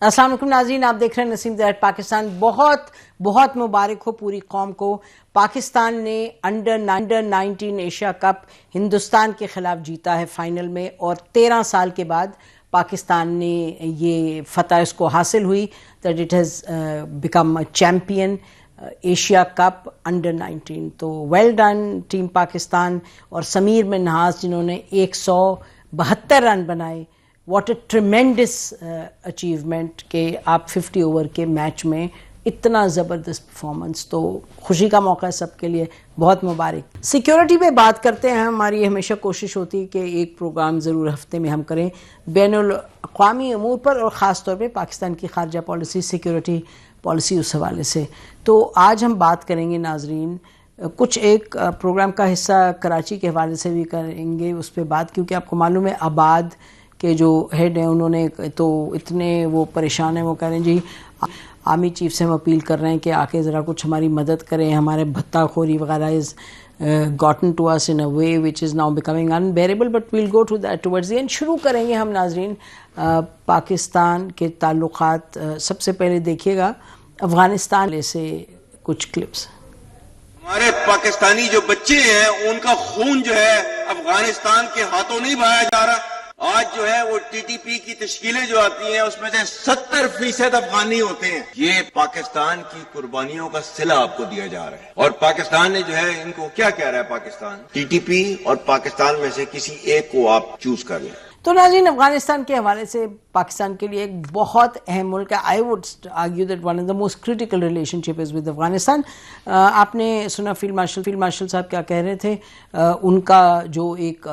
السلام علیکم ناظرین، آپ دیکھ رہے ہیں نسیم زہر پاکستان. بہت بہت مبارک ہو پوری قوم کو. پاکستان نے انڈر 19 ایشیا کپ ہندوستان کے خلاف جیتا ہے فائنل میں، اور 13 سال کے بعد پاکستان نے یہ فتح اس کو حاصل ہوئی that it has become a champion Asia cup under 19. تو ویل ڈن ٹیم پاکستان اور سمیر منہاس جنہوں نے 172 رن بنائے. واٹ اے ٹریمینڈس اچیومنٹ کہ آپ 50 اوور کے میچ میں اتنا زبردست پرفارمنس. تو خوشی کا موقع ہے سب کے لیے، بہت مبارک. سیکیورٹی پہ بات کرتے ہیں. ہماری ہمیشہ کوشش ہوتی ہے کہ ایک پروگرام ضرور ہفتے میں ہم کریں بین الاقوامی امور پر، اور خاص طور پہ پاکستان کی خارجہ پالیسی، سیکیورٹی پالیسی اس حوالے سے. تو آج ہم بات کریں گے ناظرین، کچھ ایک پروگرام کا حصہ کراچی کے حوالے سے بھی کریں گے اس پہ بات، کیونکہ آپ کو معلوم ہے آباد کے جو ہیڈ ہیں انہوں نے تو اتنے وہ پریشان ہیں، وہ کہہ رہے ہیں جی آرمی چیف سے ہم اپیل کر رہے ہیں کہ آ کے ذرا کچھ ہماری مدد کریں. ہمارے بھتہ خوری وغیرہ از gotten to us in a way which is now becoming unbearable, but we'll go to that towards the end. شروع کریں گے ہم ناظرین پاکستان کے تعلقات. سب سے پہلے دیکھیے گا افغانستان سے کچھ کلپس. ہمارے پاکستانی جو بچے ہیں ان کا خون جو ہے افغانستان کے ہاتھوں نہیں بہایا جا رہا. آج جو ہے وہ ٹی ٹی پی کی تشکیلیں جو آتی ہیں اس میں سے 70% افغانی ہوتے ہیں. یہ پاکستان کی قربانیوں کا صلہ آپ کو دیا جا رہا ہے، اور پاکستان نے جو ہے ان کو کیا کہہ رہا ہے، پاکستان ٹی ٹی پی اور پاکستان میں سے کسی ایک کو آپ چوز کر لیں. تو ناظرین افغانستان کے حوالے سے پاکستان کے لیے ایک بہت اہم ملک ہے. I would argue that one of the most critical relation ship is with Afghanistan. آپ نے سنا فیلڈ مارشل صاحب کیا کہہ رہے تھے. ان کا جو ایک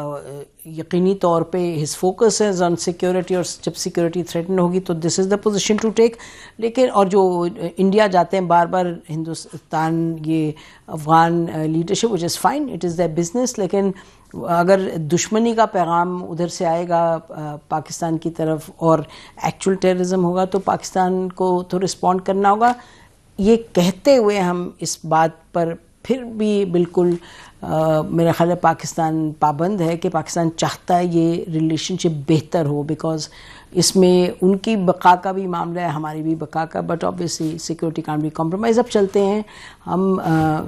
یقینی طور پہ ہز فوکس ہے آن سیکیورٹی، اور جب سیکیورٹی تھریٹن ہوگی تو this is the position to take. لیکن اور جو انڈیا جاتے ہیں بار بار ہندوستان یہ Afghan leadership which is fine, it is their business. لیکن اگر دشمنی کا پیغام ادھر سے آئے گا پاکستان کی طرف اور ایکچوئل ٹیررزم ہوگا تو پاکستان کو تو رسپونڈ کرنا ہوگا. یہ کہتے ہوئے ہم اس بات پر پھر بھی بالکل میرا خیال ہے پاکستان پابند ہے کہ پاکستان چاہتا ہے یہ ریلیشن شپ بہتر ہو، بیکاز اس میں ان کی بقا کا بھی معاملہ ہے، ہماری بھی بقا کا، but obviously security can't be compromise. اب چلتے ہیں ہم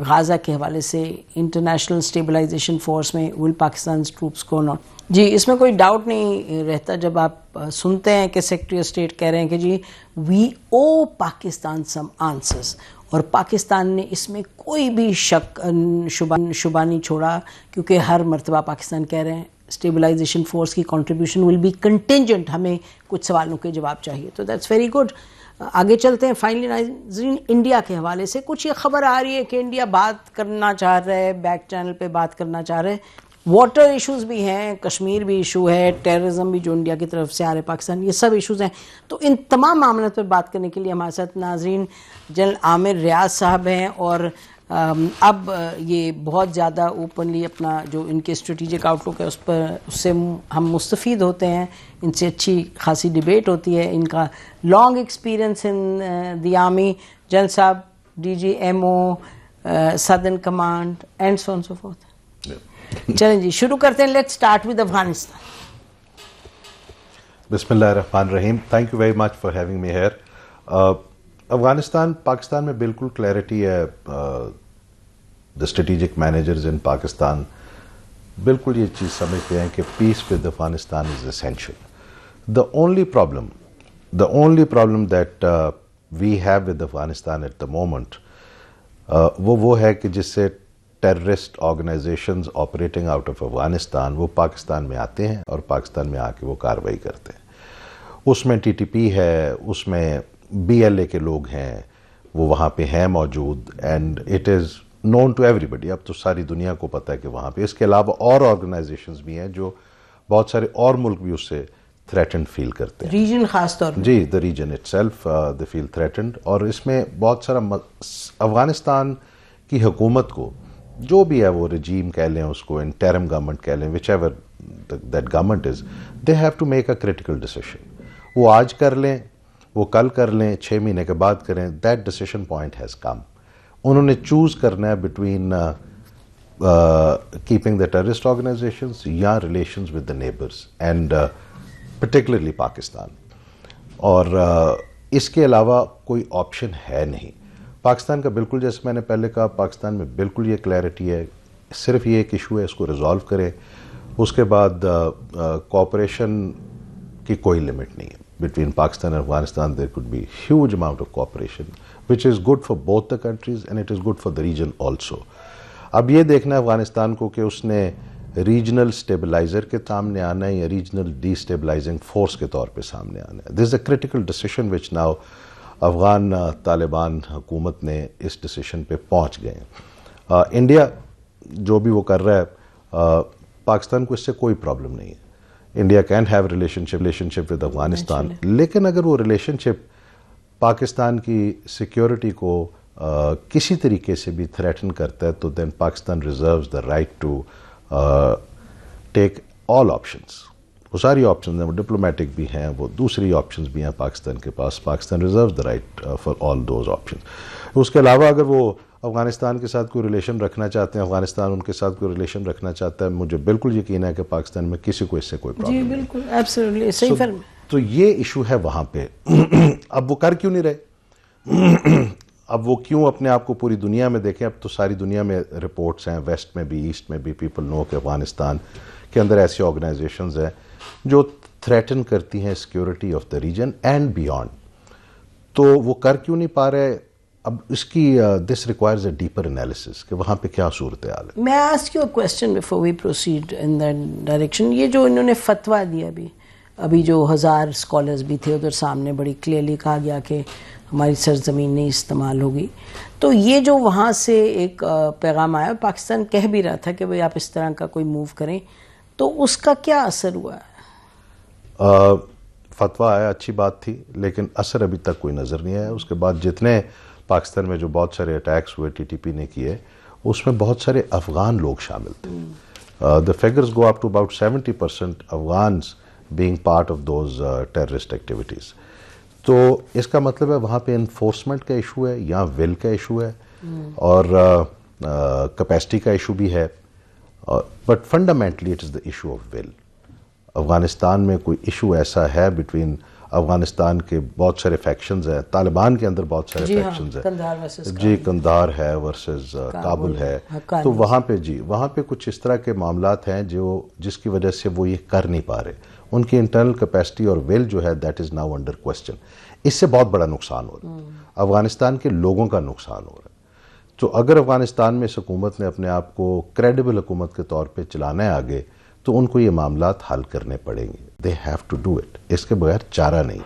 غازہ کے حوالے سے. انٹرنیشنل اسٹیبلائزیشن فورس میں ول پاکستان ٹروپس کو ناٹ. جی اس میں کوئی ڈاؤٹ نہیں رہتا جب آپ سنتے ہیں کہ سیکرٹری آف اسٹیٹ کہہ رہے ہیں کہ جی وی او پاکستان سم آنسرز، اور پاکستان نے اس میں کوئی بھی شک شبہ نہیں چھوڑا، کیونکہ ہر مرتبہ پاکستان کہہ رہے ہیں اسٹیبلائزیشن فورس کی کنٹریبیوشن ول بی کنٹینجنٹ، ہمیں کچھ سوالوں کے جواب چاہیے. تو دیٹس ویری گڈ. آگے چلتے ہیں. فائنلی ناظرین انڈیا کے حوالے سے کچھ یہ خبر آ رہی ہے کہ انڈیا بات کرنا چاہ رہا ہے، بیک چینل پہ بات کرنا چاہ رہے ہیں. واٹر ایشوز بھی ہیں، کشمیر بھی ایشو ہے، ٹیررزم بھی جو انڈیا کی طرف سے آ رہے پاکستان، یہ سب ایشوز ہیں. تو ان تمام معاملات پر بات کرنے کے لیے ہمارے ساتھ ناظرین جنرل عامر ریاض صاحب ہیں، اور اب یہ بہت زیادہ اوپنلی اپنا جو ان کے اسٹریٹجک آؤٹ لک ہے اس سے ہم مستفید ہوتے ہیں، ان سے اچھی خاصی ڈیبیٹ ہوتی ہے. ان کا long experience in the army. General صاحب D G M O southern command and so on so forth. چلیں جی شروع کرتے ہیں. Let start with Afghanistan. بسم اللہ الرحمن الرحیم. Thank you very much for having me here. Afghanistan Pakistan میں بالکل کلیئرٹی ہے. The strategic managers in Pakistan بالکل یہ چیز سمجھتے ہیں کہ peace with Afghanistan is essential. The only problem that we have with Afghanistan at the moment وہ ہے کہ جس سے terrorist organizations operating out of Afghanistan وہ پاکستان میں آتے ہیں اور پاکستان میں آ کے وہ کارروائی کرتے ہیں. اس میں ٹی ٹی پی ہے، اس میں بی ایل اے کے لوگ ہیں، وہ وہاں پہ ہیں موجود، and it is known to ایوری بڈی. اب تو ساری دنیا کو پتہ ہے کہ وہاں پہ اس کے علاوہ اور آرگنائزیشنز بھی ہیں جو بہت سارے اور ملک بھی اس سے تھریٹنڈ فیل کرتے ہیں. ریجن خاص طور پر جی the region itself they feel threatened. اور اس میں بہت سارا افغانستان کی حکومت کو جو بھی ہے وہ رجیم کہہ لیں، اس کو انٹرم گورنمنٹ کہہ لیں، whichever that government is, they have to make a critical decision. وہ آج کر لیں، وہ کل کر لیں، 6 مہینے کے بعد کریں، that decision point has come. انہوں نے چوز کرنا ہے between keeping the terrorist organisations یا relations with the neighbours and particularly Pakistan. اور اس کے علاوہ کوئی آپشن ہے نہیں. پاکستان کا بالکل جیسے میں نے پہلے کہا, پاکستان میں بالکل یہ کلیئرٹی ہے, صرف یہ ایک ایشو ہے, اس کو ریزالو کرے. اس کے بعد کوآپریشن کی کوئی لمٹ نہیں ہے بٹوین پاکستان اور Afghanistan. There could be huge amount of cooperation which is good for both the countries and it is good for the region also. اب یہ دیکھنا ہے افغانستان کو کہ اس نے ریجنل اسٹیبلائزر کے سامنے آنا ہے یا ریجنل ڈی اسٹیبلائزنگ فورس کے طور پہ سامنے آنا ہے. This is a critical decision which now Afghan Taliban حکومت نے اس ڈیسیشن پہ پہنچ گئے ہیں. انڈیا جو بھی وہ کر رہا ہے, پاکستان کو اس سے کوئی پرابلم نہیں ہے. India can have relation ship with Afghanistan, لیکن اگر وہ ریلیشن شپ پاکستان کی سیکیورٹی کو کسی طریقے سے بھی تھریٹن کرتا ہے تو then Pakistan reserves the right to take all options. وہ ساری آپشنز ہیں, وہ ڈپلومیٹک بھی ہیں, وہ دوسری آپشنز بھی ہیں پاکستان کے پاس. Pakistan reserves the right for all those options. اس کے علاوہ اگر وہ افغانستان کے ساتھ کوئی ریلیشن رکھنا چاہتے ہیں, افغانستان ان کے ساتھ کوئی ریلیشن رکھنا چاہتا ہے, مجھے بالکل یقین ہے کہ پاکستان میں کسی کو اس سے کوئی پرابلم نہیں. جی بالکل, ایبسلیٹلی صحیح فرمایا. تو یہ ایشو ہے وہاں پہ. اب وہ کر کیوں نہیں رہے؟ اب وہ کیوں اپنے آپ کو پوری دنیا میں دیکھیں؟ اب تو ساری دنیا میں رپورٹس ہیں, ویسٹ میں بھی ایسٹ میں بھی, پیپل نو کہ افغانستان کے اندر ایسی آرگنائزیشنز ہیں جو تھریٹن کرتی ہیں security of the region and beyond. تو وہ کر کیوں نہیں پا رہے؟ اب اس کی this requires a deeper analysis کہ وہاں پہ کیا صورتحال ہے. میں ask you a question before we proceed in that direction. یہ جو انہوں نے فتویٰ دیا ابھی جو 1000 اسکالرز بھی تھے ادھر سامنے, بڑی کلیئرلی کہا گیا کہ ہماری سرزمین نہیں استعمال ہوگی. تو یہ جو وہاں سے ایک پیغام آیا, پاکستان کہہ بھی رہا تھا کہ بھئی آپ اس طرح کا کوئی موو کریں, تو اس کا کیا اثر ہوا ہے؟ فتویٰ آیا, اچھی بات تھی, لیکن اثر ابھی تک کوئی نظر نہیں آیا. اس کے بعد جتنے پاکستان میں جو بہت سارے اٹیکس ہوئے ٹی ٹی پی نے کیے, اس میں بہت سارے افغان لوگ شامل تھے. The figures go up to about 70% Afghans being part of those terrorist activities. تو اس کا مطلب ہے وہاں پہ انفورسمنٹ کا ایشو ہے یا ول کا ایشو ہے اور کیپیسٹی کا ایشو بھی ہے, but fundamentally it is the issue of will. Afghanistan میں کوئی ایشو ایسا ہے بٹوین افغانستان کے بہت سارے فیکشنز ہیں, طالبان کے اندر بہت سارے فیکشنز ہیں. جی, قندھار ہے ورسز کابل ہے. تو وہاں پہ کچھ اس طرح کے معاملات ہیں جس کی وجہ سے وہ یہ کر نہیں پا رہے. ان کی انٹرنل کیپیسٹی اور ول جو ہے that is now under question. اس سے بہت بڑا نقصان ہو رہا ہے, افغانستان کے لوگوں کا نقصان ہو رہا ہے. تو اگر افغانستان میں اس حکومت نے اپنے آپ کو کریڈیبل حکومت کے طور پہ چلانا ہے آگے, تو ان کو یہ معاملات حل کرنے پڑیں گے. They have to do it. اس کے بغیر چارہ نہیں.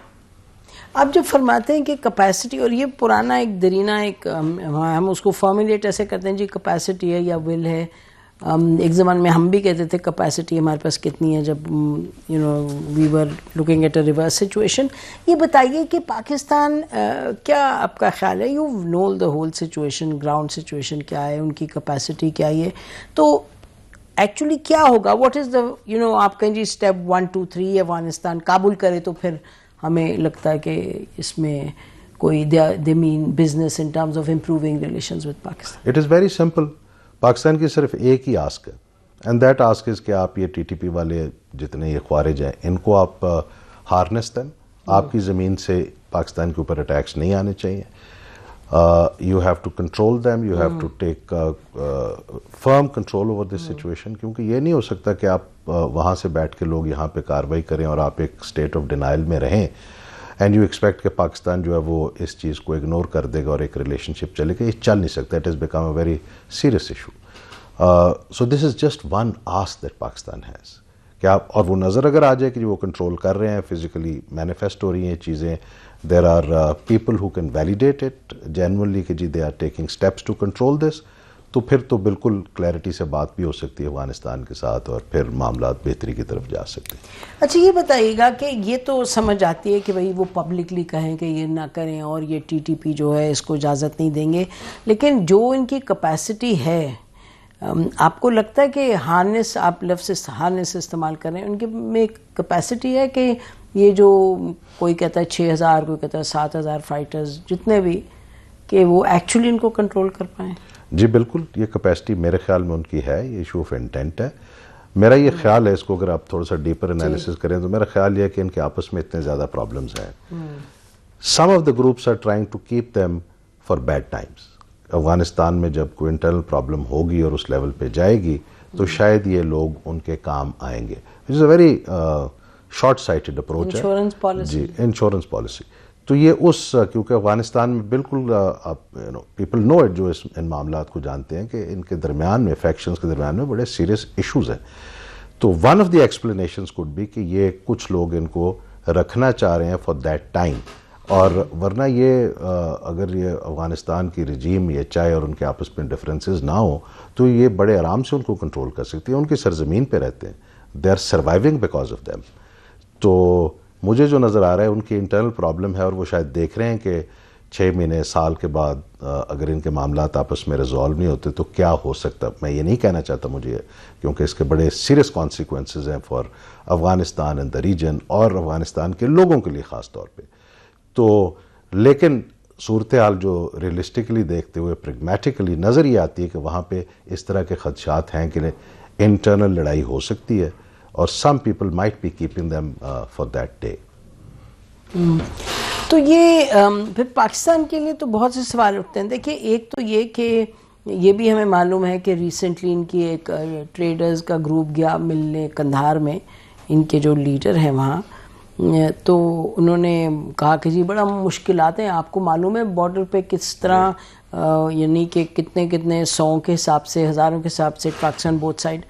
آپ جب فرماتے ہیں کہ کیپیسٹی, اور یہ پرانا ایک درینہ, ایک ہم اس کو فارمولیٹ ایسے کرتے ہیں جی کیپیسٹی ہے یا ول ہے. ایک زمان میں ہم بھی کہتے تھے کیپیسٹی ہمارے پاس کتنی ہے, جب we were looking at a reverse situation. یہ بتائیے کہ پاکستان کیا آپ کا خیال ہے, you know the whole situation, ground situation کیا ہے, ان کی کیپیسٹی کیا ہے, تو ایکچولی کیا ہوگا؟ واٹ از دا آپ کہیں جی اسٹیپ 1 2 3 افغانستان قابل کرے تو پھر ہمیں لگتا ہے کہ اس میں کوئی they mean business in terms of improving relations with Pakistan. It is very simple. Pakistan کی صرف ایک ہی آسک ہے, اینڈ دیٹ آسک از کہ آپ یہ ٹی ٹی پی والے جتنے یہ خوارج ہیں ان کو آپ ہارنس دیں. آپ کی زمین سے پاکستان کے اوپر اٹیکس نہیں آنے چاہیے. You have to control them, you have to take firm control over this situation, کیونکہ یہ نہیں ہو سکتا کہ آپ وہاں سے بیٹھ کے لوگ یہاں پہ کارروائی کریں اور آپ ایک اسٹیٹ آف ڈینائل میں رہیں اینڈ یو ایکسپیکٹ کہ پاکستان جو ہے وہ اس چیز کو اگنور کر دے گا اور ایک ریلیشن شپ چلے گا. یہ چل نہیں سکتا. It has become a very serious issue. So this is just one ask that Pakistan has کہ آپ, اور وہ نظر اگر آ جائے کہ وہ کنٹرول کر رہے ہیں, فزیکلی مینیفیسٹ ہو رہی ہیں چیزیں, there are people who can validate it genuinely کہ جی they are taking steps to control this, تو پھر تو بالکل کلیئرٹی سے بات بھی ہو سکتی ہے افغانستان کے ساتھ اور پھر معاملات بہتری کی طرف جا سکتے ہیں. اچھا یہ بتائیے گا کہ یہ تو سمجھ آتی ہے کہ بھائی وہ پبلکلی کہیں کہ یہ نہ کریں اور یہ ٹی ٹی پی جو ہے اس کو اجازت نہیں دیں گے, لیکن جو ان کی کیپیسٹی ہے, آپ کو لگتا ہے کہ ہارنس, آپ لفظ ہارنس استعمال کر رہے ہیں, ان کے میں کیپیسٹی ہے کہ یہ جو کوئی کہتا ہے 6000, کوئی کہتا ہے 7000 فائٹرز جتنے بھی, کہ وہ ایکچولی ان کو کنٹرول کر پائیں؟ جی بالکل, یہ کیپیسٹی میرے خیال میں ان کی ہے. یہ ایشو آف انٹینٹ ہے. میرا یہ خیال ہے, اس کو اگر آپ تھوڑا سا ڈیپر انالیسس کریں تو میرا خیال یہ ہے کہ ان کے آپس میں اتنے زیادہ پرابلمز ہیں some of the groups are trying to keep them for bad times. Afghanistan میں جب کوئی انٹرنل پرابلم ہوگی اور اس لیول پہ جائے گی تو شاید یہ لوگ ان کے کام آئیں گے. It is a very short sighted approach ہے. Insurance policy. جی, انشورنس پالیسی. تو یہ کیونکہ افغانستان میں بالکل پیپل نو اٹ, جو ان معاملات کو جانتے ہیں کہ ان کے درمیان میں, فیکشنز کے درمیان میں بڑے سیریس ایشوز ہیں. تو one of the explanations could be کہ یہ کچھ لوگ ان کو رکھنا چاہ رہے ہیں فار دیٹ ٹائم, اور ورنہ یہ اگر یہ افغانستان کی رجیم یہ چاہے اور ان کے آپس میں ڈفرینسز نہ ہوں تو یہ بڑے آرام سے ان کو کنٹرول کر سکتی ہیں. ان کی سرزمین پہ رہتے ہیں, they are surviving because of them. تو مجھے جو نظر آ رہا ہے ان کی انٹرنل پرابلم ہے, اور وہ شاید دیکھ رہے ہیں کہ 6 مہینے سال کے بعد اگر ان کے معاملات آپس میں ریزالو نہیں ہوتے تو کیا ہو سکتا. میں یہ نہیں کہنا چاہتا مجھے, کیونکہ اس کے بڑے سیریس کانسیکوینسز ہیں for Afghanistan and the region, اور افغانستان کے لوگوں کے لیے خاص طور پہ. تو لیکن صورتحال جو ریئلسٹکلی دیکھتے ہوئے پریگمیٹکلی نظر یہ آتی ہے کہ وہاں پہ اس طرح کے خدشات ہیں کہ انٹرنل لڑائی ہو سکتی ہے, اور some people might be keeping them for that day. تو یہ پھر پاکستان کے لیے تو بہت سے سوال اٹھتے ہیں. دیکھیے, ایک تو یہ کہ یہ بھی ہمیں معلوم ہے کہ ریسنٹلی ان کی ایک ٹریڈرز کا گروپ گیا ملنے کندھار میں, ان کے جو لیڈر ہیں وہاں, تو انہوں نے کہا کہ جی بڑا مشکلات ہیں, آپ کو معلوم ہے بارڈر پہ کس طرح یعنی کہ کتنے 100 کے حساب سے, ہزاروں کے حساب سے پاکستان بوتھ سائڈ.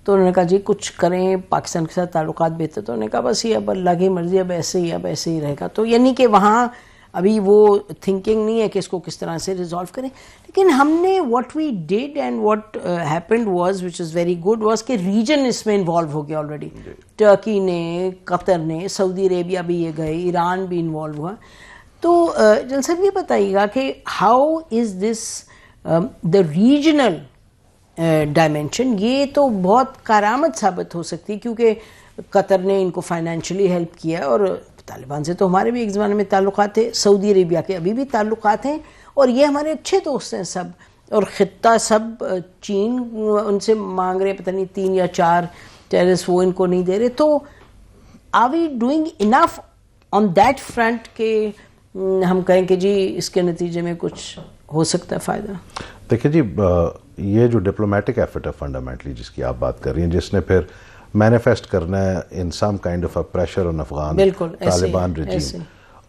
تو انہوں نے کہا جی کچھ کریں, پاکستان کے ساتھ تعلقات بہتر. تو انہوں نے کہا بس یہ اب اللہ کی مرضی, اب ایسے ہی رہے گا. تو یعنی کہ وہاں ابھی وہ تھنکنگ نہیں ہے کہ اس کو کس طرح سے ریزالو کریں. لیکن ہم نے what we did and what happened was which is very good was کہ ریجن اس میں انوالو ہو گیا آلریڈی. ٹرکی نے, قطر نے, سعودی عربیہ بھی یہ گئے, ایران بھی انوالو ہوا. تو جنرل صاحب یہ بتائیے گا کہ how is this the regional dimension, یہ تو بہت کارآمد ثابت ہو سکتی ہے کیونکہ قطر نے ان کو فائنینشلی ہیلپ کیا, اور طالبان سے تو ہمارے بھی ایک زمانے میں تعلقات تھے, سعودی عربیہ کے ابھی بھی تعلقات ہیں, اور یہ ہمارے اچھے دوست ہیں سب, اور خطہ سب, چین ان سے مانگ رہے پتہ نہیں 3 یا 4 ٹیررس, وہ ان کو نہیں دے رہے. تو are we doing enough on that front کہ ہم کہیں کہ جی اس کے نتیجے میں کچھ ہو سکتا ہے فائدہ؟ دیکھیں جی, یہ جو ڈپلومیٹک ایفرٹ ہے فنڈامنٹلی جس کی آپ بات کر رہی ہیں, جس نے پھر مینیفیسٹ کرنا ہے in some kind of a pressure on Afghan Taliban regime,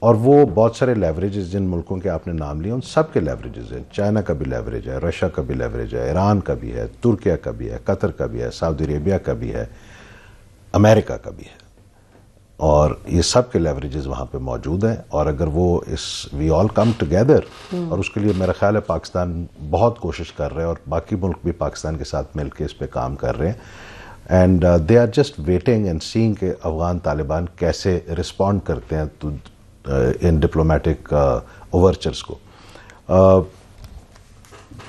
اور وہ بہت سارے لیوریجز جن ملکوں کے آپ نے نام لیے ان سب کے لیوریجز ہیں. چائنا کا بھی لیوریج ہے, رشیا کا بھی لیوریج ہے, ایران کا بھی ہے, ترکیہ کا بھی ہے, قطر کا بھی ہے, سعودی عربیہ کا بھی ہے, امریکہ کا بھی ہے, اور یہ سب کے لیوریجز وہاں پہ موجود ہیں. اور اگر وہ وی آل کم ٹوگیدر, اور اس کے لیے میرا خیال ہے پاکستان بہت کوشش کر رہے ہیں, اور باقی ملک بھی پاکستان کے ساتھ مل کے اس پہ کام کر رہے ہیں, and they are just waiting and saying کہ افغان طالبان کیسے رسپونڈ کرتے ہیں تو ان ڈپلومیٹک اوورچرز کو.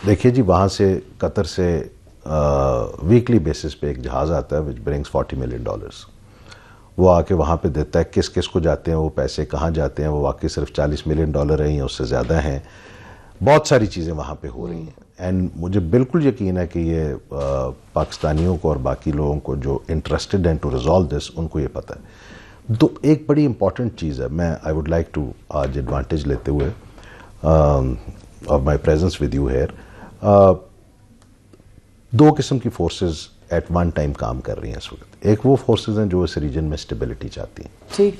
دیکھیے جی, وہاں سے قطر سے ویکلی بیسس پہ ایک جہاز آتا ہے وچ برنگس $40 million. وہ آ کے وہاں پہ دیتا ہے, کس کس کو جاتے ہیں وہ پیسے, کہاں جاتے ہیں وہ, واقعی صرف $40 million ہیں یا اس سے زیادہ ہیں. بہت ساری چیزیں وہاں پہ ہو رہی ہیں, اینڈ مجھے بالکل یقین ہے کہ یہ پاکستانیوں کو اور باقی لوگوں کو جو انٹرسٹڈ ہیں ٹو ریزالو دس, ان کو یہ پتہ ہے. تو ایک بڑی امپورٹنٹ چیز ہے, میں آئی ووڈ لائک ٹو آج ایڈوانٹیج لیتے ہوئے of my presence with you here, 2 قسم کی فورسز ایٹ ون ٹائم کام کر رہی ہیں اس وقت. ایک وہ فورسز ہیں جو اس ریجن میں اسٹیبلٹی چاہتی ہیں, ٹھیک.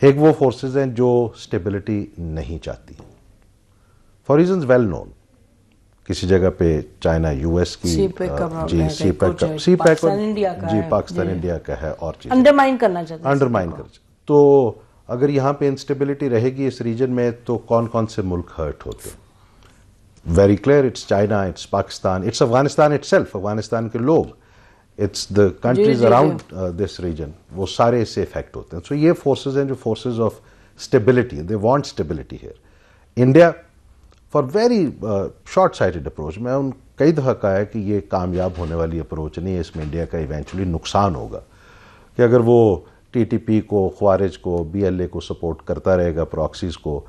ایک وہ فورسز ہیں جو اسٹیبلٹی نہیں چاہتی ہیں فار ریزنز ویل نون. کسی جگہ پہ چائنا یو ایس کی سی پیک جی پاکستان انڈیا کا ہے, اور چیز انڈرمائن کرنا چاہتے ہیں, انڈرمائن کر. تو اگر یہاں پہ انسٹیبلٹی رہے گی اس ریجن میں تو کون کون سے ملک ہرٹ ہوتے؟ Very clear, it's China, it's Pakistan, it's Afghanistan itself, Afghanistan کے لوگ, it's the countries around this region, وہ سارے اس سے افیکٹ ہوتے ہیں. سو یہ فورسز ہیں جو forces of stability, they want stability here. India for very short sighted approach, میں ان کئی دفعہ کہا ہے کہ یہ کامیاب ہونے والی اپروچ نہیں ہے, اس میں انڈیا کا ایونچولی نقصان ہوگا. کہ اگر وہ TTP کو, خوارج کو, BLA کو سپورٹ کرتا رہے گا, پراکسیز کو,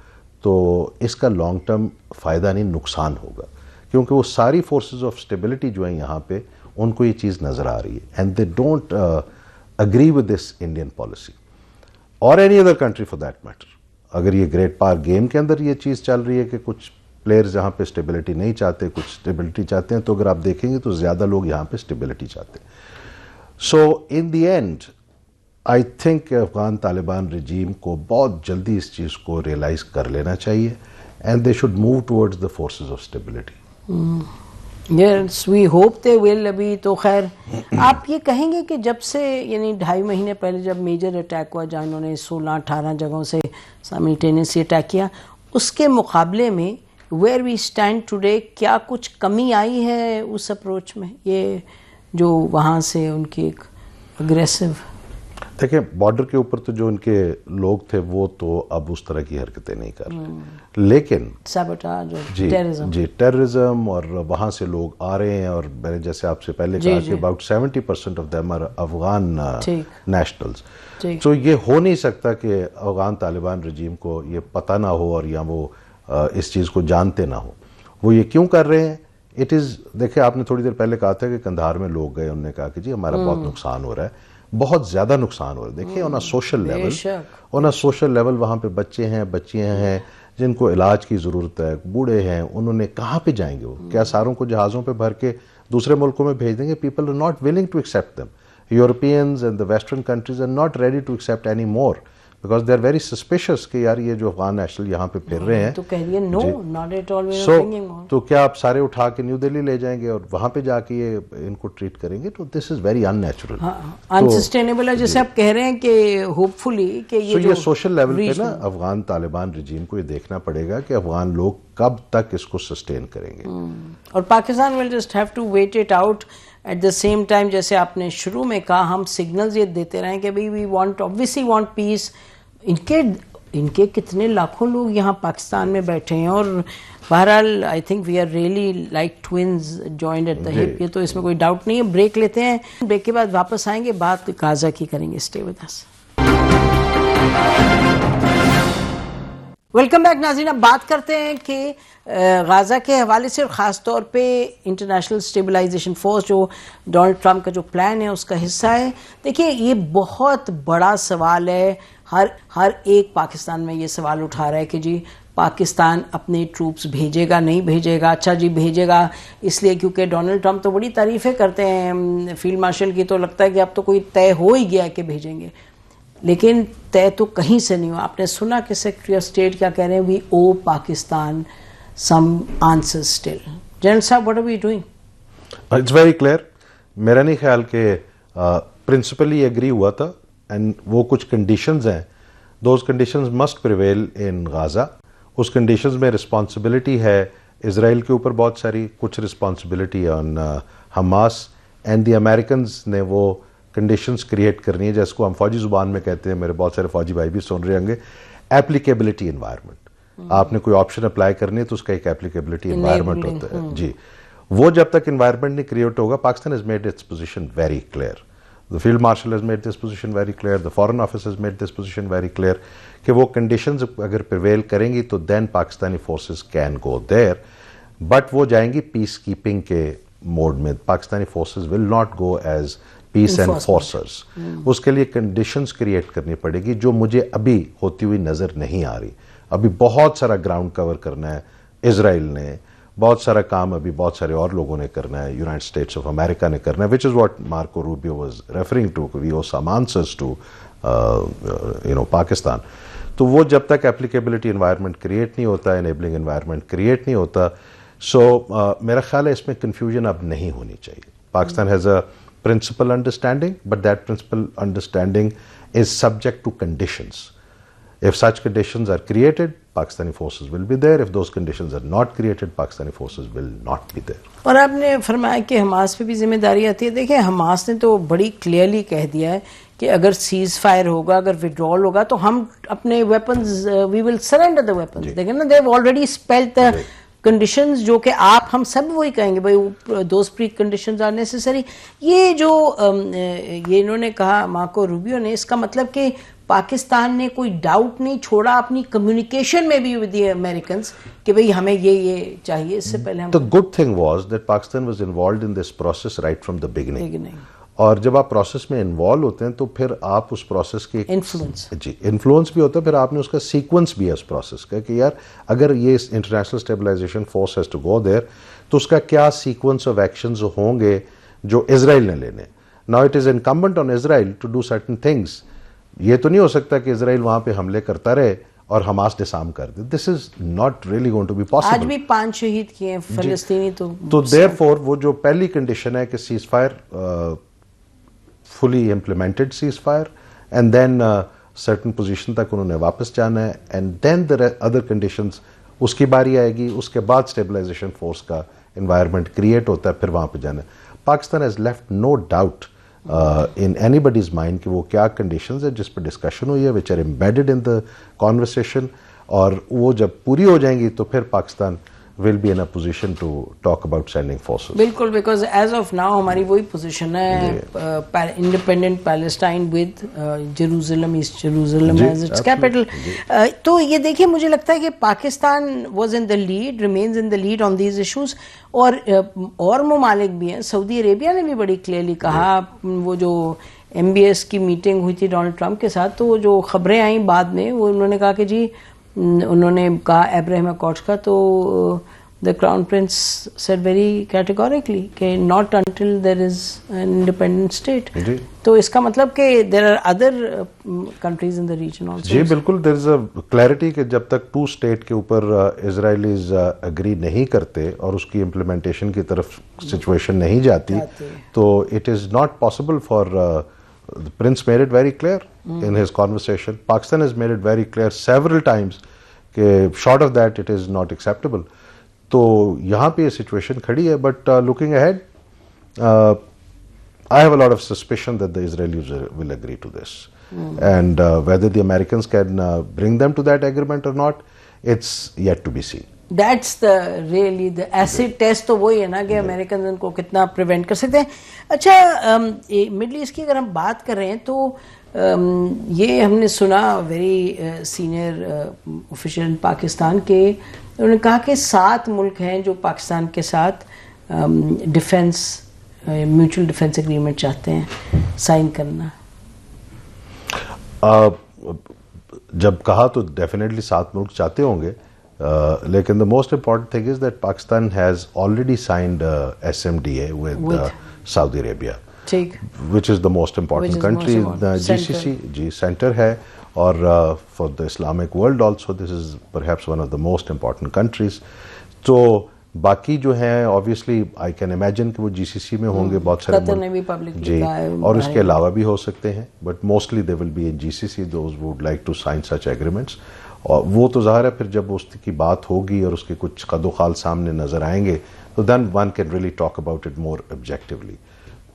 تو اس کا لانگ ٹرم فائدہ نہیں نقصان ہوگا, کیونکہ وہ ساری فورسز آف اسٹیبلٹی جو ہیں یہاں پہ ان کو یہ چیز نظر آ رہی ہے, and they don't agree with this Indian policy اور any other country for that matter. اگر یہ گریٹ پار گیم کے اندر یہ چیز چل رہی ہے کہ کچھ پلیئرز یہاں پہ اسٹیبلٹی نہیں چاہتے, کچھ اسٹیبلٹی چاہتے ہیں, تو اگر آپ دیکھیں گے تو زیادہ لوگ یہاں پہ اسٹیبلٹی چاہتے ہیں. So in the end I think Afghan Taliban regime کو بہت جلدی اس چیز کو ریئلائز کر لینا چاہیے, and they should move towards the forces of stability. Yes we hope they will. ابھی تو خیر آپ یہ کہیں گے کہ جب سے یعنی 2.5 مہینے پہلے جب میجر اٹیک ہوا جہاں انہوں نے 16-18 جگہوں سے سائملٹینیسلی اٹیک کیا, اس کے مقابلے میں ویئر وی اسٹینڈ ٹوڈے کیا کچھ کمی آئی ہے اس اپروچ میں, یہ جو وہاں سے ان کی ایک اگریسو؟ دیکھیں بارڈر کے اوپر تو جو ان کے لوگ تھے وہ تو اب اس طرح کی حرکتیں نہیں کر رہے, لیکن سیبوٹاج اور جی ٹیررزم اور وہاں سے لوگ آ رہے ہیں, اور میں نے جیسے آپ سے پہلے کہا کہ about 70% of them are Afghan nationals. تو یہ ہو نہیں سکتا کہ افغان طالبان رجیم کو یہ پتہ نہ ہو اور یا وہ اس چیز کو جانتے نہ ہو. وہ یہ کیوں کر رہے ہیں؟ اٹ از, دیکھیں آپ نے تھوڑی دیر پہلے کہا تھا کہ قندھار میں لوگ گئے, انہوں نے کہا کہ جی ہمارا بہت نقصان ہو رہا ہے, بہت زیادہ نقصان ہو رہا ہے. دیکھیں آن اے سوشل لیول وہاں پہ بچے ہیں, بچیاں ہیں جن کو علاج کی ضرورت ہے, بوڑھے ہیں, انہوں نے کہاں پہ جائیں گے؟ وہ کیا ساروں کو جہازوں پہ بھر کے دوسرے ملکوں میں بھیج دیں گے؟ People are not willing to accept them. Europeans and the western countries are not ready to accept any more because they are very suspicious کہ یار یہ جو افغان نیشنل یہاں پہ پھر رہے ہیں تو کہہ نو ناٹ ایٹ آل. تو کیا آپ سارے اٹھا کے نیو دہلی لے جائیں گے اور وہاں پہ جا کے یہ ان کو ٹریٹ کریں گے؟ تو this is very unnatural, unsustainable ہے. جیسے آپ کہہ رہے ہیں کہ ہوپ فلی کہ یہ سوشل لیول پہ نا افغان طالبان رجیم کو یہ دیکھنا پڑے گا کہ افغان لوگ کب تک اس کو سسٹین کریں گے, اور Pakistan will just have to wait it out. At the same time جیسے آپ نے شروع میں کہا ہم سگنلز یہ دیتے رہیں کہ بھائی وی وانٹ obviously want پیس. ان کے کتنے لاکھوں لوگ یہاں پاکستان میں بیٹھے ہیں, اور بہرحال I think we are really like twins joined at the hip, یہ تو اس میں کوئی ڈاؤٹ نہیں ہے. بریک لیتے ہیں, بریک کے بعد واپس آئیں گے, بات غازہ کی کریں گے. Stay with us. Welcome back ناظرین. اب بات کرتے ہیں کہ غازہ کے حوالے سے, اور خاص طور پہ انٹرنیشنل اسٹیبلائزیشن فورس جو ڈونلڈ ٹرمپ کا جو پلان ہے اس کا حصہ ہے. دیکھیے یہ بہت بڑا سوال ہے, ہر ایک پاکستان میں یہ سوال اٹھا رہا ہے کہ جی پاکستان اپنے ٹروپس بھیجے گا نہیں بھیجے گا؟ اچھا جی بھیجے گا اس لیے کیونکہ ڈونلڈ ٹرمپ تو بڑی تعریفیں کرتے ہیں فیلڈ مارشل کی, تو لگتا ہے کہ اب تو کوئی طے ہو ہی گیا کہ بھیجیں گے, لیکن طے تو کہیں سے نہیں ہوا. آپ نے سنا کہ سیکرٹری آف اسٹیٹ کیا کہہ رہے ہیں؟ We owe Pakistan some answer still. General صاحب what are we doing? It's very clear. میرا نہیں خیال کہ پرنسپلی ایگری ہوا تھا, اینڈ وہ کچھ کنڈیشنز ہیں, those conditions must prevail in Gaza. اس کنڈیشنز میں رسپانسبلٹی ہے اسرائیل کے اوپر بہت ساری, کچھ رسپانسبلٹی ہے on Hamas, and the Americans نے وہ کنڈیشنز کریٹ کرنی ہے جس کو ہم فوجی زبان میں کہتے ہیں, میرے بہت سارے فوجی بھائی بھی سن رہے ہوں گے, ایپلیکیبلٹی انوائرمنٹ. آپ نے کوئی آپشن اپلائی کرنی ہے تو اس کا ایک ایپلیکیبلٹی انوائرمنٹ ہوتا ہے. جی وہ جب تک انوائرمنٹ نہیں کریٹ ہوگا, Pakistan has made its position very clear. The field marshal has made this position very clear. The foreign office has made this position very clear کہ وہ conditions اگر prevail کریں گی تو then Pakistani forces can go there. But وہ جائیں گی peace keeping کے موڈ میں. Pakistani forces will not go as peace enforcers. اس کے لیے conditions create کرنی پڑے گی جو مجھے ابھی ہوتی ہوئی نظر نہیں آ رہی. ابھی بہت سارا گراؤنڈ کور کرنا ہے اسرائیل نے, بہت سارا کام ابھی بہت سارے اور لوگوں نے کرنا ہے, یونائٹڈ اسٹیٹس آف امریکہ نے کرنا ہے, which is what Marco Rubio was referring to, we owe some answers to Pakistan. تو وہ جب تک اپلیکیبلٹی انوائرمنٹ کریٹ نہیں ہوتا, انیبلنگ انوائرمنٹ کریٹ نہیں ہوتا, سو میرا خیال ہے اس میں کنفیوژن اب نہیں ہونی چاہیے. Pakistan has a principle understanding, but that principle understanding is subject to conditions. If such conditions are created, Pakistani forces will be there. If those conditions are not created, Pakistani forces will not be there. اور آپ نے فرمایا کہ Hamas پہ بھی ذمہ داری آتی ہے. دیکھیں حماس نے تو بڑی کلیئرلی کہہ دیا ہے کہ اگر سیز فائر ہوگا, اگر وڈرال ہوگا تو ہم اپنے weapons we will surrender the weapons. دیکھیں نا, they have already spelled the conditions جو کہ آپ ہم سب وہی کہیں گے بھائی those pre conditions are necessary. یہ جو یہ انہوں نے کہا مارکو روبیو نے, اس کا مطلب کہ پاکستان نے کوئی ڈاؤٹ نہیں چھوڑا اپنی کمیونیکیشن میں بھی ود دی امریکنز کہ بھئی ہمیں یہ چاہیے. اس سے پہلے ہم The good thing was that Pakistan was involved in this process right from the beginning. اور جب آپ پروسیس میں انوالو ہوتے ہیں تو پھر آپ اس پروسیس کے انفلوئنس انفلوئنس بھی ہوتا ہے، پھر آپ نے اس کا سیکوینس بھی ہے اس پروسیس کا کہ یار اگر یہ international stabilisation force has to go there تو اس کا کیا سیکوینس آف ایکشنز ہوں گے جو اسرائیل نے لینے. Now it is incumbent on Israel to do certain things. یہ تو نہیں ہو سکتا کہ اسرائیل وہاں پہ حملے کرتا رہے اور حماس ڈسارم کر دے. This is not really going to be possible. آج بھی 5 شہید کیے ہیں فلسطینی. تو دیر فور وہ جو پہلی کنڈیشن ہے کہ ceasefire fully implemented ceasefire and then certain position تک انہوں نے واپس جانا ہے and then the other conditions اس کی باری آئے گی. اس کے بعد اسٹیبلائزیشن فورس کا انوائرمنٹ کریٹ ہوتا ہے پھر وہاں پہ جانا ہے. Pakistan has left no doubt in anybody's mind کہ وہ کیا کنڈیشنز ہیں جس پہ ڈسکشن ہوئی ہے which are embedded in the conversation, اور وہ جب پوری ہو جائیں گی تو پھر Pakistan will be in a position to talk about sending forces. بالکل، بیکاز ایز آف ناؤ ہماری وہی پوزیشن ہے independent Palestine with Jerusalem, east Jerusalem as its capital. تو یہ دیکھیں مجھے لگتا ہے کہ Pakistan was in the lead, remains in the lead on these issues. اور ممالک بھی ہیں. سعودی عربیہ نے بھی بڑی کلیئرلی کہا، وہ جو MBS کی میٹنگ ہوئی تھی ڈونلڈ ٹرمپ کے ساتھ تو جو خبریں آئیں بعد میں وہ انہوں نے کہا کہ جی انہوں نے کہا ابراہیم اکارڈز کا، تو the crown prince said very categorically کہ not until there is an independent state. تو اس کا مطلب کہ there are other countries in the region also. جی بالکل، دیر از اے کلیئرٹی کہ جب تک 2 اسٹیٹ کے اوپر اسرائیلیز اگری نہیں کرتے اور اس کی امپلیمنٹیشن کی طرف سچویشن نہیں جاتی تو it is not possible for. The Prince made it very clear in his conversation. Pakistan has made it very clear several times کہ short of that it is not acceptable. تو یہاں پہ یہ سچویشن کھڑی ہے. But looking ahead, I have a lot of suspicion that the Israelis will agree to this. And whether the Americans can bring them to that agreement or not, it's yet to be seen. That's the really the acid test تو وہی ہے نا کہ American ان کو کتنا prevent کر سکتے ہیں. اچھا مڈل ایسٹ کی اگر ہم بات کر رہے ہیں تو یہ ہم نے سنا ویری سینئر آفیشیل ان پاکستان کے انہوں نے کہا کہ 7 ملک ہیں جو پاکستان کے ساتھ ڈیفینس میوچل ڈیفینس اگریمنٹ چاہتے ہیں سائن کرنا. جب کہا تو ڈیفینیٹلی 7 ملک چاہتے ہوں گے، لیکن the most important thing is that Pakistan has already signed SMDA with Saudi Arabia, which is the most important country in the GCC. جی سینٹر ہے، اور for the Islamic world also this is perhaps one of the most important countries. تو باقی جو ہیں obviously I can imagine کہ وہ GCC میں ہوں گے بہت سارے ملک جی، اور اس کے علاوہ بھی ہو سکتے ہیں، but mostly they will be in GCC, those who would like to sign such agreements. اور وہ تو ظاہر ہے پھر جب اس کی بات ہوگی اور اس کے کچھ قد و خال سامنے نظر آئیں گے تو then one can really talk about it more objectively.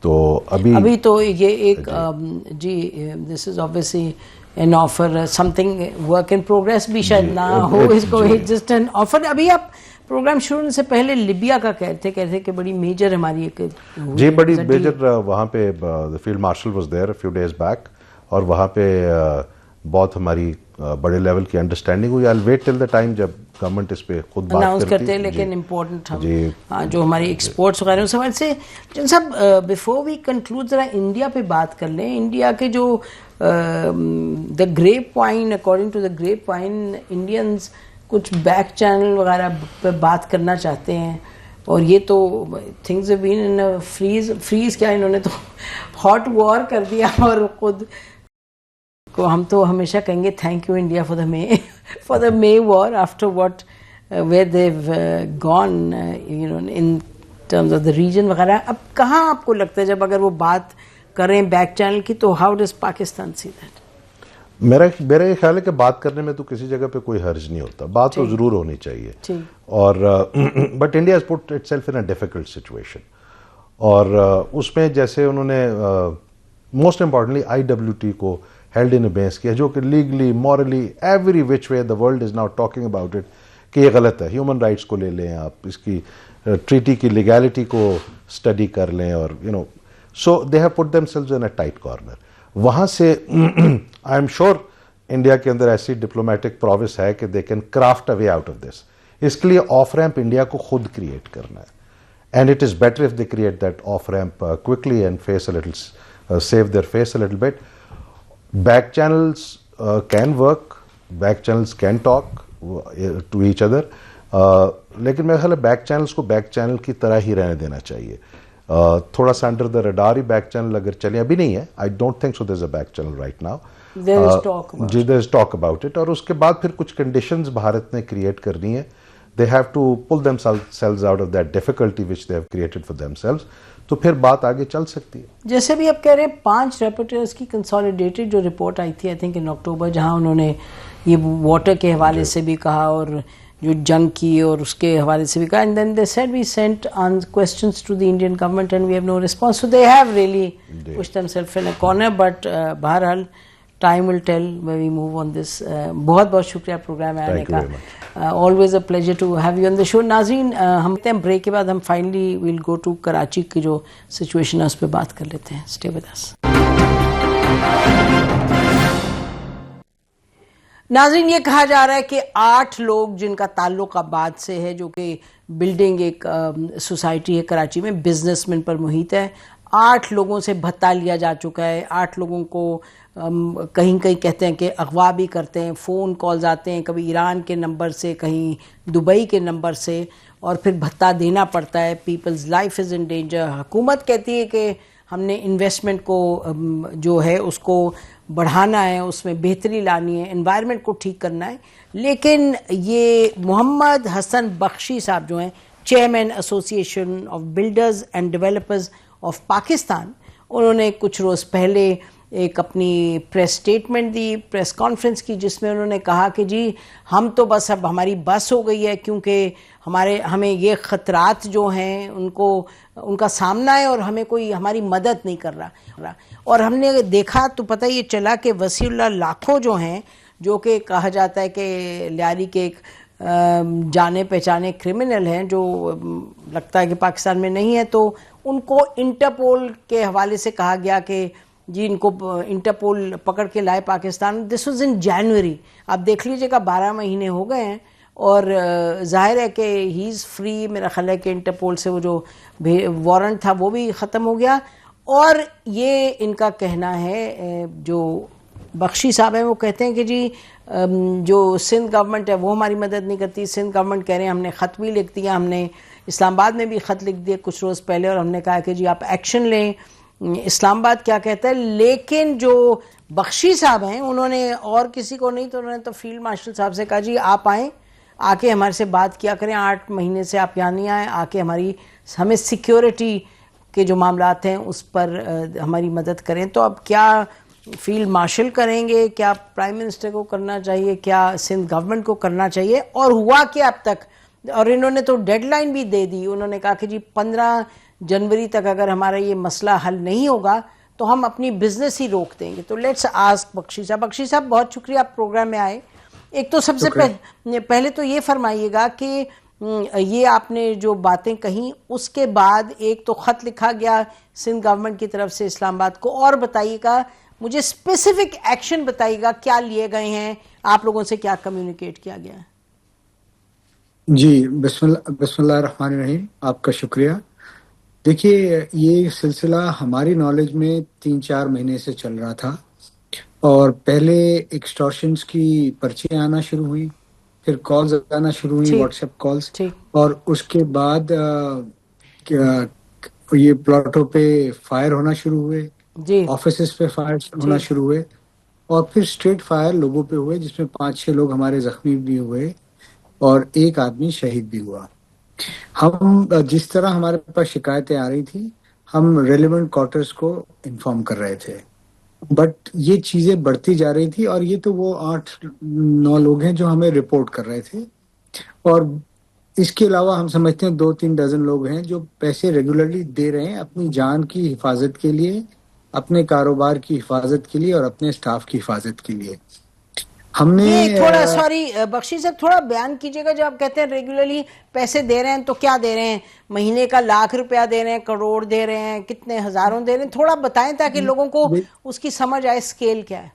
تو ابھی تو یہ ایک جی this is obviously an offer, something work in progress بھی شاید نہ ہو اس کو، just an offer. ابھی آپ پروگرام شروع ہونے سے پہلے لیبیا کا کہتے کہ بڑی میجر ہماری ایک جی بڑی میجر وہاں پہ field marshal was there a few days back، اور وہاں پہ بہت ہماری بڑے لیول کی انڈرسٹینڈنگ ہوئی. I'll wait till the time جب گورنمنٹ اس پہ خود اناؤنس کرتے ہیں. لیکن امپورٹنٹ ہم جو ہماری ایکسپورٹس وغیرہ اس حوالے سے جن صاحب بیفور وی کنکلوڈ ذرا انڈیا پہ بات کر لیں. انڈیا کے جو the grapevine, according to the grapevine Indians کچھ بیک چینل وغیرہ پہ بات کرنا چاہتے ہیں، اور یہ تو things have been in freeze کیا انہوں نے تو ہاٹ وار کر دیا. اور خود کو ہم تو ہمیشہ کہیں گے thank you India for the May war after what where they've gone you know in terms of the region وغیرہ. اب کہاں آپ کو لگتا ہے جب اگر وہ بات کریں بیک چینل کی تو how does Pakistan see that? میرا یہ خیال ہے کہ بات کرنے میں تو کسی جگہ پہ کوئی حرج نہیں ہوتا، بات تو ضرور ہونی چاہیے. اور but India has put it self in a difficult situation, اور اس میں جیسے انہوں نے موسٹ امپورٹنٹلی IWT کو held in abeyance کیا، جو کہ legally morally every which way the world is now talking about it کہ یہ غلط ہے. ہیومن رائٹس کو لے لیں آپ، اس کی ٹریٹی کی لیگیلٹی کو اسٹڈی کر لیں، اور you know so they have put them selves in a tight corner. وہاں سے آئی ایم شیور انڈیا کے اندر ایسی ڈپلومیٹک پرووس ہے کہ they can craft a way out of this. اس کے لیے آف ریمپ انڈیا کو خود کریٹ کرنا ہے. And it is better if they create that off-ramp quickly and face a little, save their face a little bit. Back channels can work, back channels can talk to each other, لیکن میرا خیال ہے back channels کو back channel کی طرح ہی رہنے دینا چاہیے. تھوڑا سا انڈر دا ریڈار ہی بیک چینل اگر چلے, ابھی نہیں ہے, I don't think so there is a back channel right now, جی there is talk about it, اور اس کے بعد پھر کچھ کنڈیشنز بھارت نے کریٹ کرنی ہے. They have to pull them selves out of that difficulty which they have created for them selves, تو پھر بات آگے چل سکتی ہے. جیسے بھی آپ کہہ رہے ہیں 5 ریپورٹرز کی کنسالیڈیٹڈ جو رپورٹ آئی تھی آئی تھنک ان اکتوبر, جہاں انہوں نے یہ واٹر کے حوالے سے بھی کہا اور جو جنگ کی اور اس کے حوالے سے بھی کہا, and then they said we sent on questions to the Indian government and we have no response, so they have really pushed themselves in a corner, but بہرحال time will tell when we move on this. بہت بہت شکریہ programme میں آنے کا, always a pleasure to have you on the show. ناظرین, ہم break کے بعد ہم finally will go to Karachi کی جو سچویشن ہے اس پہ بات کر لیتے ہیں. Stay with us. ناظرین, یہ کہا جا رہا ہے کہ 8 لوگ جن کا تعلق آباد سے ہے, جو کہ بلڈنگ ایک سوسائٹی ہے کراچی میں, بزنس مین پر محیط ہے, 8 لوگوں سے بھتہ لیا جا چکا ہے. 8 لوگوں کو کہیں کہتے ہیں کہ اغوا بھی کرتے ہیں, فون کالز آتے ہیں کبھی ایران کے نمبر سے, کہیں دبئی کے نمبر سے, اور پھر بھتہ دینا پڑتا ہے. People's life is in danger. حکومت کہتی ہے کہ ہم نے انویسٹمنٹ کو جو ہے اس کو بڑھانا ہے, اس میں بہتری لانی ہے, انوائرمنٹ کو ٹھیک کرنا ہے, لیکن یہ محمد حسن بخشی صاحب جو ہیں چیئرمین ایسوسی ایشن of builders and developers of Pakistan, انہوں نے کچھ روز پہلے ایک اپنی پریس سٹیٹمنٹ دی, پریس کانفرنس کی, جس میں انہوں نے کہا کہ جی ہم تو بس اب ہماری بس ہو گئی ہے, کیونکہ ہمیں یہ خطرات جو ہیں ان کا سامنا ہے اور ہمیں کوئی ہماری مدد نہیں کر رہا. اور ہم نے دیکھا تو پتہ یہ چلا کہ وسیع اللہ لاکھوں جو ہیں, جو کہ کہا جاتا ہے کہ لیاری کے ایک جانے پہچانے کرمنل ہیں, جو لگتا ہے کہ پاکستان میں نہیں ہے, تو ان کو انٹرپول کے حوالے سے کہا گیا کہ جی ان کو انٹرپول پکڑ کے لائے پاکستان. دس واز ان جنوری. آپ دیکھ لیجیے گا 12 مہینے ہو گئے ہیں, اور ظاہر ہے کہ ہی از فری. میرا خیال ہے کہ انٹرپول سے وہ جو وارنٹ تھا وہ بھی ختم ہو گیا. اور یہ ان کا کہنا ہے, جو بخشی صاحب ہیں وہ کہتے ہیں کہ جی جو سندھ گورنمنٹ ہے وہ ہماری مدد نہیں کرتی. سندھ گورنمنٹ کہہ رہے ہیں ہم نے خط بھی لکھ دیا, ہم نے اسلام آباد میں بھی خط لکھ دیا کچھ روز پہلے, اور ہم نے کہا کہ جی آپ ایکشن لیں. اسلام آباد کیا کہتا ہے, لیکن جو بخشی صاحب ہیں انہوں نے اور کسی کو نہیں, تو انہوں نے تو فیلڈ مارشل صاحب سے کہا جی آپ آئیں, آ کے ہمارے سے بات کیا کریں, 8 مہینے سے آپ یہاں نہیں آئے, آ کے ہمیں سیکیورٹی کے جو معاملات ہیں اس پر ہماری مدد کریں. تو اب کیا فیلڈ مارشل کریں گے, کیا پرائم منسٹر کو کرنا چاہیے, کیا سندھ گورنمنٹ کو کرنا چاہیے, اور ہوا کیا اب تک؟ اور انہوں نے تو ڈیڈ لائن بھی دے دی. انہوں نے کہا کہ جی 15 جنوری تک اگر ہمارا یہ مسئلہ حل نہیں ہوگا تو ہم اپنی بزنس ہی روک دیں گے. تو لیٹس آسک بخشی صاحب. بخشی صاحب بہت شکریہ آپ پروگرام میں آئے. ایک تو سب سے پہلے تو یہ فرمائیے گا کہ یہ آپ نے جو باتیں کہیں اس کے بعد ایک تو خط لکھا گیا سندھ گورنمنٹ کی طرف سے اسلام آباد کو, اور بتائیے گا مجھے اسپیسیفک ایکشن بتائیے گا کیا لیے گئے ہیں, آپ لوگوں سے کیا کمیونیکیٹ کیا گیا ہے. جی بسم اللہ الرحمن الرحیم. آپ کا شکریہ. دیکھیے یہ سلسلہ ہماری نالج میں 3-4 مہینے سے چل رہا تھا, اور پہلے ایکسٹورشنز کی پرچیاں آنا شروع ہوئی, پھر کالز آنا شروع ہوئی, واٹس ایپ کالز, اور اس کے بعد یہ پلاٹوں پہ فائر ہونا شروع ہوئے, آفیسز پہ فائر ہونا شروع ہوئے, اور پھر اسٹریٹ فائر لوگوں پہ ہوئے, جس میں 5-6 لوگ ہمارے زخمی بھی ہوئے اور 1 آدمی شہید بھی ہوا. ہم جس طرح ہمارے پاس شکایتیں آ رہی تھیں ہم ریلیونٹ کوارٹرز کو انفارم کر رہے تھے, بٹ یہ چیزیں بڑھتی جا رہی تھی. اور یہ تو وہ 8-9 لوگ ہیں جو ہمیں رپورٹ کر رہے تھے, اور اس کے علاوہ ہم سمجھتے ہیں 2-3 ڈزن لوگ ہیں جو پیسے ریگولرلی دے رہے ہیں اپنی جان کی حفاظت کے لیے, اپنے کاروبار کی حفاظت کے لیے, اور اپنے اسٹاف کی حفاظت کے لیے. ہم نے تھوڑا سوری بخشی صاحب تھوڑا بیان کیجیے گا, جب آپ کہتے ہیں ریگولرلی پیسے دے رہے ہیں تو کیا دے رہے ہیں؟ مہینے کا لاکھ روپیہ دے رہے ہیں, کروڑ دے رہے ہیں, کتنے ہزاروں دے رہے ہیں؟ تھوڑا بتائیں تاکہ لوگوں کو اس کی سمجھ آئے اسکیل کیا ہے.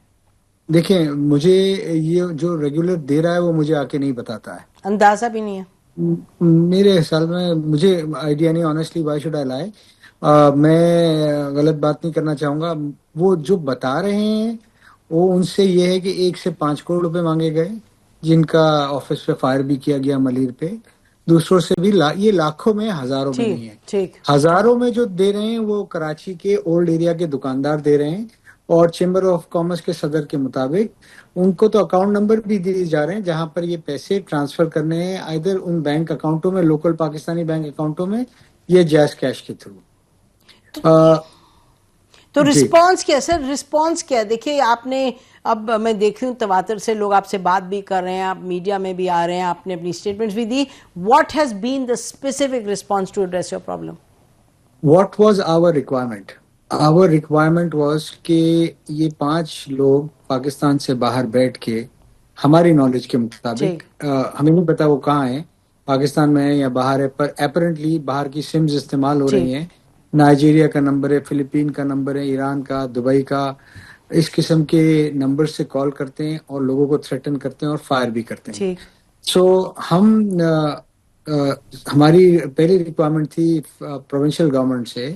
دیکھیں مجھے یہ جو ریگولر دے رہا ہے وہ مجھے آ کے نہیں بتاتا ہے, اندازہ بھی نہیں ہے. میرے خیال میں مجھے آئیڈیا نہیں، آنیسٹلی وائی شوڈ آئی لائی. میں غلط بات نہیں کرنا چاہوں گا. وہ جو بتا رہے ہیں وہ ان سے یہ ہے کہ 1 سے 5 کروڑ روپے مانگے گئے جن کا آفس پہ فائر بھی کیا گیا ملیر پہ. دوسروں سے بھی یہ لاکھوں میں، ہزاروں میں نہیں ہے. ہزاروں میں جو دے رہے ہیں وہ کراچی کے اولڈ ایریا کے دکاندار دے رہے ہیں، اور چیمبر آف کامرس کے صدر کے مطابق ان کو تو اکاؤنٹ نمبر بھی دیے جا رہے ہیں جہاں پر یہ پیسے ٹرانسفر کرنے ہیں، ادھر ان بینک اکاؤنٹوں میں، لوکل پاکستانی بینک اکاؤنٹوں میں، یہ جائز کیش کے تھرو. تو رسپانس کیا سر؟ رسپانس کیا؟ دیکھیے آپ نے، اب میں دیکھ رہی ہوں تواتر سے لوگ آپ سے بات بھی کر رہے ہیں، آپ میڈیا میں بھی آ رہے ہیں، آپ نے اپنی اسٹیٹمنٹس بھی دی. What has been the specific response to address your problem? What was our requirement? Our requirement was کہ یہ 5 لوگ پاکستان سے باہر بیٹھ کے، ہماری نالج کے مطابق، ہمیں نہیں پتا وہ کہاں ہیں، پاکستان میں ہیں یا باہر ہے، پر اپیرنٹلی باہر کی سمز استعمال ہو رہی ہیں. نائجیریا کا نمبر ہے، فلپین کا نمبر ہے، ایران کا، دبئی کا، اس قسم کے نمبر سے کال کرتے ہیں اور لوگوں کو تھریٹن کرتے ہیں اور فائر بھی کرتے ہیں. سو ہماری پہلی ریکوائرمنٹ تھی پروونشل گورنمنٹ سے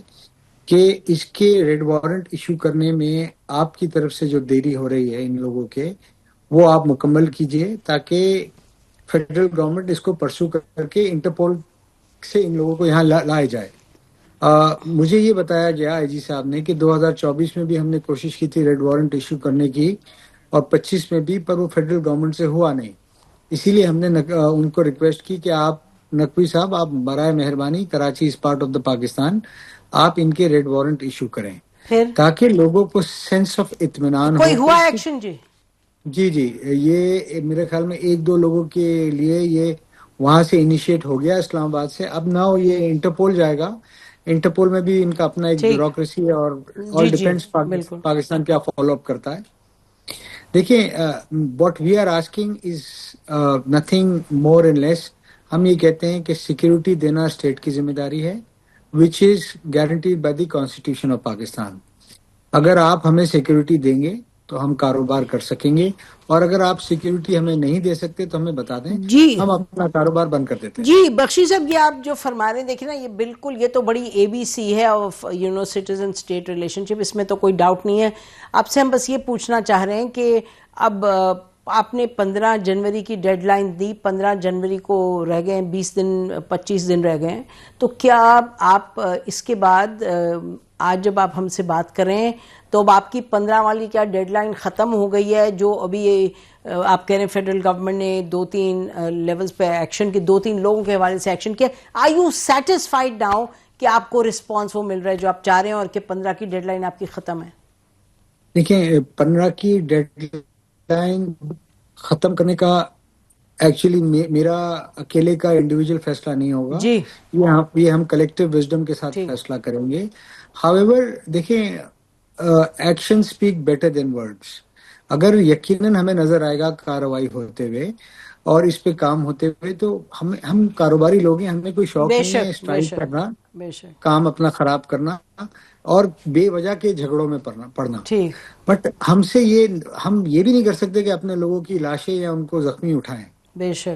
کہ اس کے ریڈ وارنٹ ایشو کرنے میں آپ کی طرف سے جو دیری ہو رہی ہے ان لوگوں کے، وہ آپ مکمل کیجئے تاکہ فیڈرل گورنمنٹ اس کو پرسو کر کے انٹرپول سے ان لوگوں کو یہاں لائے جائے. مجھے یہ بتایا گیا آئی جی صاحب نے کہ 2024 میں بھی ہم نے کوشش کی تھی ریڈ وارنٹ ایشو کرنے کی، اور 25 میں بھی، پر وہ فیڈرل گورنمنٹ سے ہوا نہیں. اسی لیے ہم نے ان کو ریکویسٹ کی کہ آپ نقوی صاحب، آپ برائے مہربانی، Karachi is part of the Pakistan, آپ ان کے ریڈ وارنٹ ایشو کریں تاکہ لوگوں کو سینس آف اطمینان ہو. کوئی ہوا ایکشن؟ جی یہ میرے خیال میں 1-2 لوگوں کے لیے یہ وہاں سے انیشیٹ ہو گیا اسلام آباد سے. اب نہ یہ انٹرپول جائے گا، انٹرپول میں بھی ان کا اپنا ایک بیوروکریسی ہے، اور آل ڈیپینڈس پاکستان کیا فالو اپ کرتا ہے. دیکھیں، what we are asking is nothing more and less. ہم یہ کہتے ہیں کہ سیکیورٹی دینا اسٹیٹ کی ذمہ داری ہے، which is guaranteed by the constitution of Pakistan. اگر آپ ہمیں سیکیورٹی دیں گے تو ہم کاروبار کر سکیں گے، اور اگر آپ سیکیورٹی ہمیں نہیں دے سکتے تو ہمیں بتا دیں، ہم اپنا کاروبار بند کر دیتے ہیں. جی بخشی صاحب، یہ آپ جو فرما رہے ہیں، دیکھیں نا، یہ بالکل، یہ تو بڑی اے بی سی ہے آف سٹیزن اسٹیٹ ریلیشن شپ، اس میں تو کوئی ڈاؤٹ نہیں ہے. آپ سے ہم بس یہ پوچھنا چاہ رہے ہیں کہ اب آپ نے 15 جنوری کی ڈیڈ لائن دی، 15 جنوری کو رہ گئے ہیں 20 دن، 25 دن رہ گئے ہیں. تو کیا آپ اس کے بعد آج جب آپ ہم سے بات کر رہے ہیں تو اب آپ کی 15 والی کیا ڈیڈ لائن ختم ہو گئی ہے؟ جو ابھی آپ کہہ رہے ہیں فیڈرل گورنمنٹ نے 2-3 لیولز پہ ایکشن کی، 2-3 لوگوں کے حوالے سے ایکشن کیا. آر یو سیٹسفائیڈ ناؤ کہ آپ کو رسپانس وہ مل رہا ہے جو آپ چاہ رہے ہیں، اور کہ 15 کی ڈیڈ لائن آپ کی ختم ہے؟ دیکھیں، 15 کی ڈیڈ لائن ختم کرنے کا ایکچولی میرا اکیلے کا انڈیویجول فیصلہ نہیں ہوگا. یہ ہم کلیکٹیو وزڈم کے ساتھ فیصلہ کریں گے. ہاؤیور، دیکھیں، action speak better than words. اگر یقیناً ہمیں نظر آئے گا کارروائی ہوتے ہوئے اور اس پہ کام ہوتے ہوئے، تو ہم کاروباری لوگ ہیں، ہمیں کوئی شوق نہیں ہے اسٹرائک کرنا، کام اپنا خراب کرنا اور بے وجہ کے جھگڑوں میں پڑنا. بٹ ہم یہ بھی نہیں کر سکتے کہ اپنے لوگوں کی لاشیں یا ان کو زخمی اٹھائیں.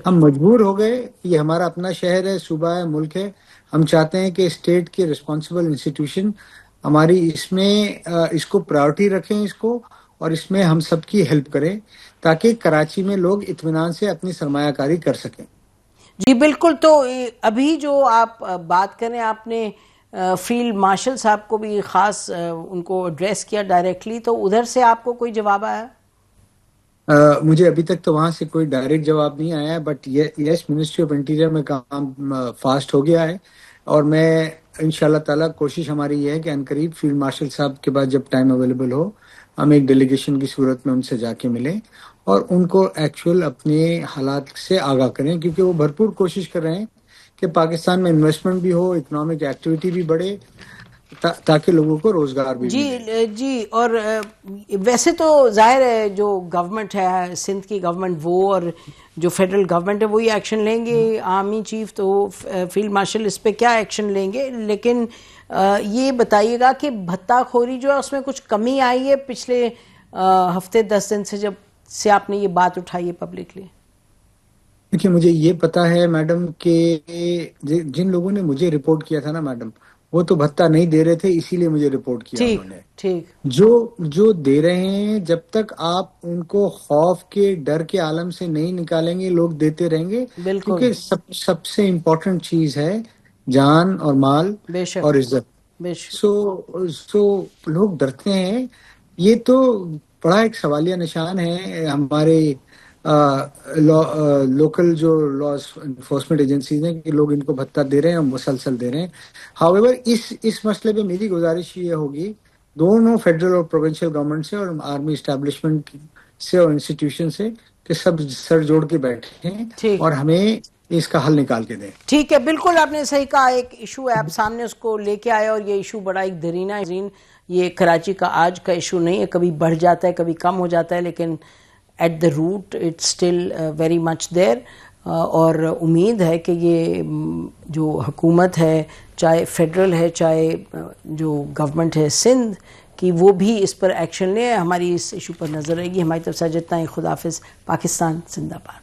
ہم مجبور ہو گئے، یہ ہمارا اپنا شہر ہے، صوبہ ہے، ملک ہے. ہم چاہتے ہیں کہ اسٹیٹ کے رسپانسبل انسٹیٹیوشن ہماری اس میں اس کو پرائورٹی رکھیں، اس کو، اور اس میں ہم سب کی ہیلپ کریں تاکہ کراچی میں لوگ اطمینان سے اپنی سرمایہ کاری کر سکیں. جی بالکل. تو ابھی جو آپ بات کریں، آپ نے فیلڈ مارشل صاحب کو بھی خاص ان کو ایڈریس کیا ڈائریکٹلی، تو ادھر سے آپ کو کوئی جواب آیا؟ مجھے ابھی تک تو وہاں سے کوئی ڈائریکٹ جواب نہیں آیا ہے، but yes, ministry of interior میں کام فاسٹ ہو گیا ہے، اور میں انشاءاللہ تعالیٰ کوشش ہماری یہ ہے کہ عنقریب فیلڈ مارشل صاحب کے بعد جب ٹائم اویلیبل ہو، ہم ایک ڈیلیگیشن کی صورت میں ان سے جا کے ملیں اور ان کو ایکچوئل اپنے حالات سے آگاہ کریں، کیونکہ وہ بھرپور کوشش کر رہے ہیں کہ پاکستان میں انویسٹمنٹ بھی ہو، اکنامک ایکٹیویٹی بھی بڑھے، تاکہ لوگوں کو روزگار بھی ملے. جی اور ویسے تو ظاہر ہے جو گورنمنٹ ہے سندھ کی گورنمنٹ، وہ اور جو فیڈرل گورنمنٹ ہے وہی ایکشن لیں گے. آرمی چیف تو فیلڈ مارشل اس پہ کیا ایکشن لیں گے. لیکن یہ بتائیے گا کہ بھتہ خوری جو ہے اس میں کچھ کمی آئی ہے پچھلے ہفتے 10 دن سے جب سے آپ نے یہ بات اٹھائی ہے پبلکلی؟ دیکھیے مجھے یہ پتا ہے میڈم کہ جن لوگوں نے مجھے رپورٹ کیا تھا نا میڈم، وہ تو بھتہ نہیں دے رہے تھے، اسی لیے مجھے رپورٹ کیا ٹھیک انہوں نے. ٹھیک. جو دے رہے ہیں، جب تک آپ ان کو خوف کے ڈر کے عالم سے نہیں نکالیں گے، لوگ دیتے رہیں گے. بالکل. کیونکہ سب سے امپورٹنٹ چیز ہے جان اور مال بے شک اور عزت. بے شک. سو لوگ ڈرتے ہیں. یہ تو بڑا ایک سوالیہ نشان ہے ہمارے لوکل جو لا انفورسمنٹ ایجنسیز ہیں کہ لوگ ان کو بھتہ دے رہے ہیں اور مسلسل دے رہے ہیں. ہاؤیور اس مسئلے پہ میری گزارش یہ ہوگی دونوں فیڈرل اور پروونشل گورنمنٹ سے اور آرمی اسٹیبلشمنٹ سے اور انسٹیٹیوشن سے کہ سب سر جوڑ کے بیٹھیں اور ہمیں اس کا حل نکال کے دیں. ٹھیک ہے، بالکل آپ نے صحیح کہا. ایک ایشو ہے، آپ سامنے اس کو لے کے آئے اور یہ ایشو بڑا ایک درینہ ہے. یہ کراچی کا آج کا ایشو نہیں ہے، کبھی بڑھ جاتا ہے کبھی کم ہو جاتا ہے، لیکن at the root it's still very much there. اور امید ہے کہ یہ جو حکومت ہے، چاہے فیڈرل ہے چاہے جو گورنمنٹ ہے سندھ کی، وہ بھی اس پر ایکشن لے. ہماری اس ایشو پر نظر رہے گی. ہماری طرف سے جتنا ہی. خدا حافظ. پاکستان زندہ باد.